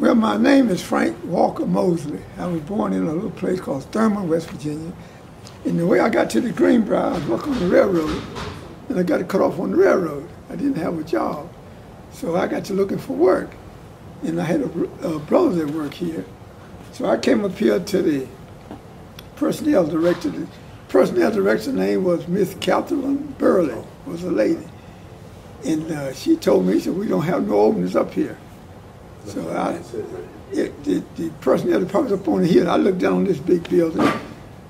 Well, my name is Frank Walker Mosley. I was born in a little place called Thurman, West Virginia. And the way I got to the Greenbrier, I was working on the railroad, and I got cut off on the railroad. I didn't have a job. So I got to looking for work. And I had a brother that worked here. So I came up here to the personnel director. The personnel director's name was Miss Catherine Burley, was a lady. And she told me, she said, we don't have no openings up here. So the personnel department up on the hill, I looked down on this big building,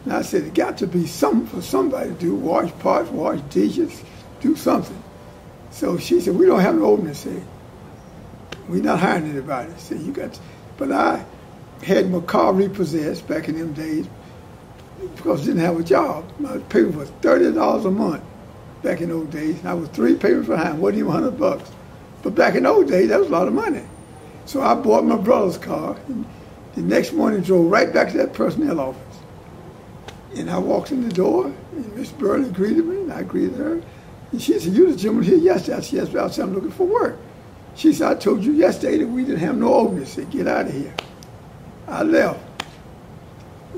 and I said, it got to be something for somebody to do, wash pots, wash dishes, do something. So she said, we don't have no openings here. We're not hiring anybody. So you got to, but I had my car repossessed back in them days because I didn't have a job. My payment was $30 a month back in those days. And I was 3 payments behind, wasn't even $100. But back in those days, that was a lot of money. So I bought my brother's car, and the next morning drove right back to that personnel office. And I walked in the door, and Miss Burley greeted me, and I greeted her. And she said, you the gentleman here yesterday? I said, yes, but I said, I'm looking for work. She said, I told you yesterday that we didn't have no openings. I said, get out of here. I left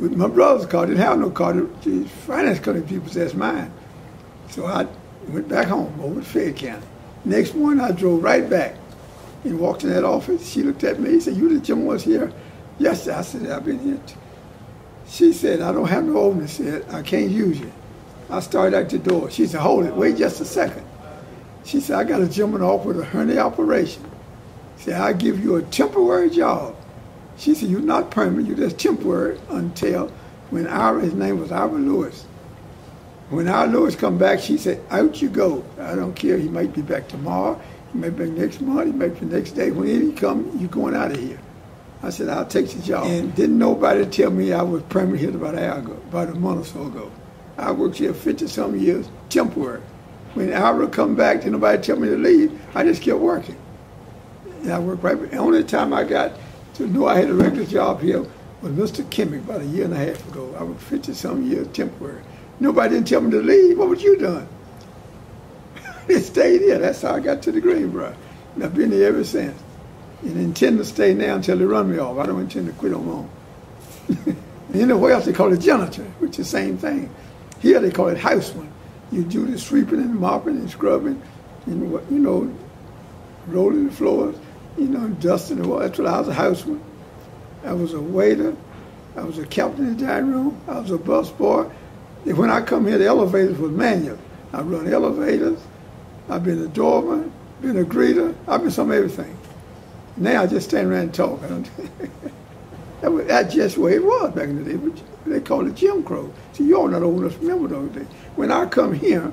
with my brother's car. Didn't have no car. The finance company possessed mine. So I went back home over to Fayette County. Next morning, I drove right back and walked in that office. She looked at me and said, you the gentleman was here yesterday? I said, I've been here. She said, I don't have no opening. She said, I can't use you. I started at the door. She said, hold it, wait just a second. She said, I got a gentleman off with a hernia operation. She said, I'll give you a temporary job. She said, you're not permanent, you're just temporary until when his name was Ira Lewis. When Ira Lewis come back, she said, out you go. I don't care, he might be back tomorrow, he might be back next month, he might be next day. Whenever he come, you're going out of here. I said, I'll take the job. And didn't nobody tell me I was permanent here about an hour ago, about a month or so ago. I worked here 50-some years, temporary. When Ira come back, didn't nobody tell me to leave, I just kept working. And I worked right. The only time I got to know I had a regular job here was Mr. Kimmick about a year and a half ago. I worked 50-some years temporary. Nobody didn't tell me to leave. What was you doing? I stayed here. That's how I got to the Greenbrier. And I've been here ever since. And I intend to stay now until they run me off. I don't intend to quit on my own. You know, where else they call it janitor, which is the same thing. Here they call it houseman. You do the sweeping and mopping and scrubbing, and you know, rolling the floors, you know, dusting the wall. That's what I was, a houseman. I was a waiter. I was a captain in the dining room. I was a bus boy. And when I come here, the elevators was manual. I run elevators. I've been a doorman, been a greeter. I've been some everything. Now I just stand around and talk. That's just the way it was back in the day. They called it Jim Crow. See, you all not old enough to remember those days. When I come here,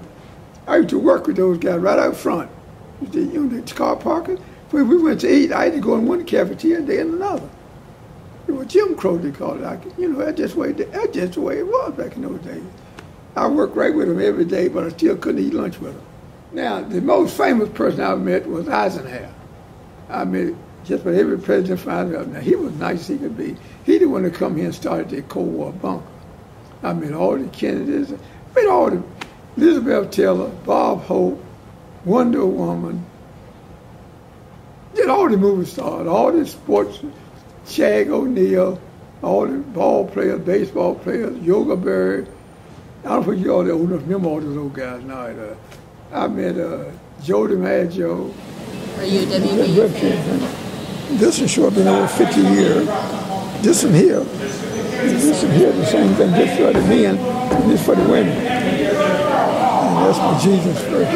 I used to work with those guys right out front. You know, the car parking. When we went to eat, I had to go in one cafeteria and in another. It was Jim Crow, they called it. You know, that's just the way it was back in those days. I worked right with them every day, but I still couldn't eat lunch with them. Now, the most famous person I met was Eisenhower. I met just about every president found out. Now, he was nice as he could be. He the one to come here and started the Cold War bunker. I met all the Kennedys, I met all the Elizabeth Taylor, Bob Hope, Wonder Woman, did all the movie stars, all the sports, Shag O'Neal, all the ball players, baseball players, Yoga Berry. I don't think you all the old enough to remember all those old guys now. I met Joe DiMaggio. Are you a WVU fan? This one sure been over 50 years. This one here. This one here, the same thing, this for the men and this for the women. And that's for Jesus first.